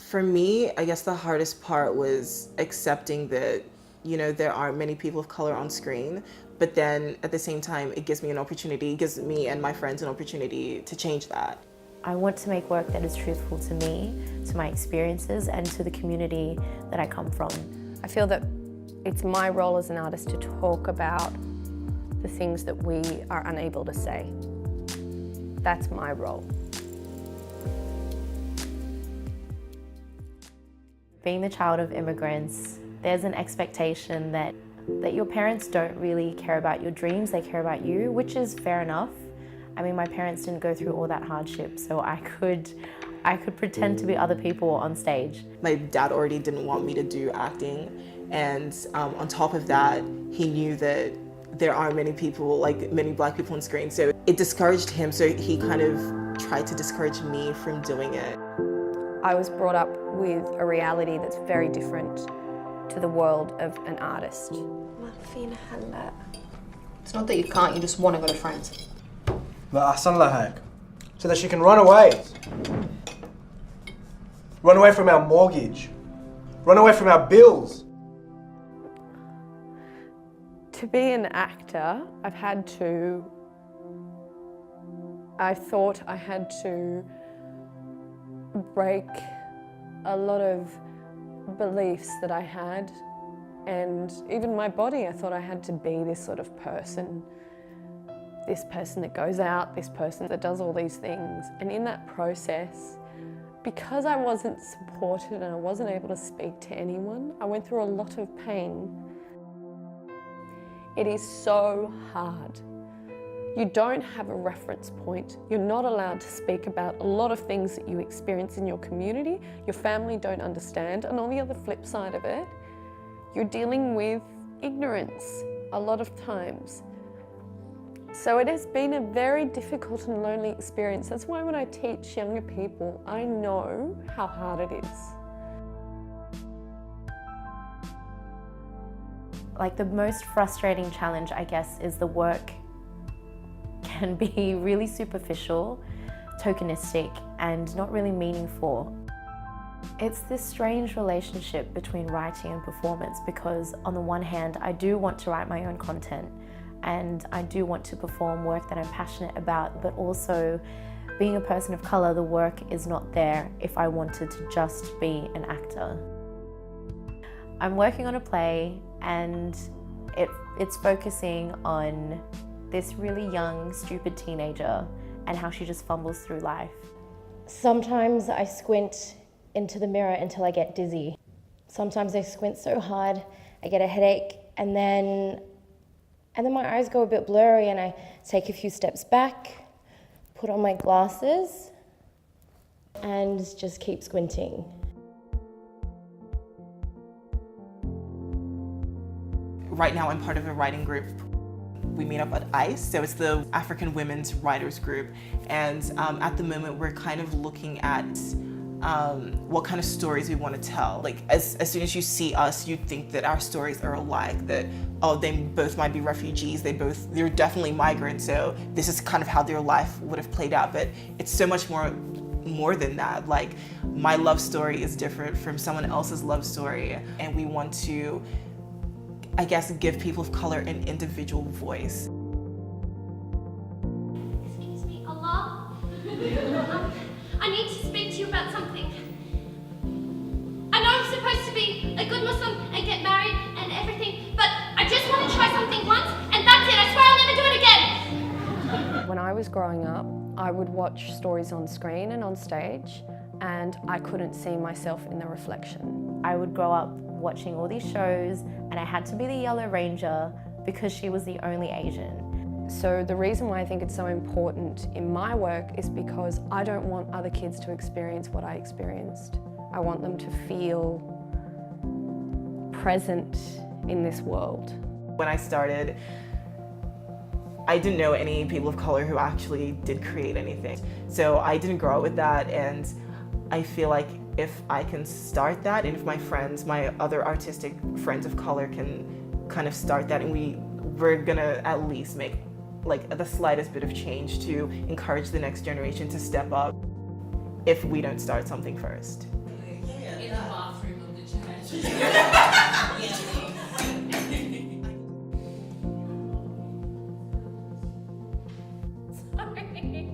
For me, I guess the hardest part was accepting that, there are many people of color on screen, but then at the same time, it gives me and my friends an opportunity to change that. I want to make work that is truthful to me, to my experiences, and to the community that I come from. I feel that it's my role as an artist to talk about the things that we are unable to say. That's my role. Being the child of immigrants, there's an expectation that your parents don't really care about your dreams, they care about you, which is fair enough. I mean, my parents didn't go through all that hardship, so I could pretend to be other people on stage. My dad already didn't want me to do acting, and on top of that, he knew that there are many people, like many Black people on screen, so it discouraged him, so he kind of tried to discourage me from doing it. I was brought up with a reality that's very different to the world of an artist. It's not that you can't, you just want to go to France. لأحسن لها هيك. So that she can run away. Run away from our mortgage. Run away from our bills. To be an actor, I thought I had to break a lot of beliefs that I had, and even my body. I thought I had to be this sort of person. This person that goes out, this person that does all these things. And in that process, because I wasn't supported and I wasn't able to speak to anyone, I went through a lot of pain. It is so hard. You don't have a reference point. You're not allowed to speak about a lot of things that you experience in your community. Your family don't understand. And on the other flip side of it, you're dealing with ignorance a lot of times. So it has been a very difficult and lonely experience. That's why when I teach younger people, I know how hard it is. Like, the most frustrating challenge, I guess, is the work can be really superficial, tokenistic, and not really meaningful. It's this strange relationship between writing and performance, because on the one hand, I do want to write my own content and I do want to perform work that I'm passionate about, but also being a person of color, the work is not there if I wanted to just be an actor. I'm working on a play and it's focusing on this really young, stupid teenager and how she just fumbles through life. Sometimes I squint into the mirror until I get dizzy. Sometimes I squint so hard, I get a headache, and then my eyes go a bit blurry and I take a few steps back, put on my glasses, and just keep squinting. Right now I'm part of a writing group. We meet up at ICE, so it's the African Women's Writers Group, and at the moment we're kind of looking at what kind of stories we want to tell. Like, as soon as you see us, you think that our stories are alike, that, oh, they both might be refugees, they're definitely migrants, so this is kind of how their life would have played out, but it's so much more than that. Like, my love story is different from someone else's love story, and we want to, I guess, give people of color an individual voice. Excuse me, Allah? I need to speak to you about something. I know I'm supposed to be a good Muslim and get married and everything, but I just want to try something once, and that's it. I swear I'll never do it again. When I was growing up, I would watch stories on screen and on stage, and I couldn't see myself in the reflection. I would grow up watching all these shows and I had to be the Yellow Ranger because she was the only Asian. So the reason why I think it's so important in my work is because I don't want other kids to experience what I experienced. I want them to feel present in this world. When I started, I didn't know any people of color who actually did create anything. So I didn't grow up with that, and I feel like if I can start that, and if my friends, my other artistic friends of color can kind of start that, and we're gonna at least make like the slightest bit of change to encourage the next generation to step up if we don't start something first. in the bathroom of the church. Sorry.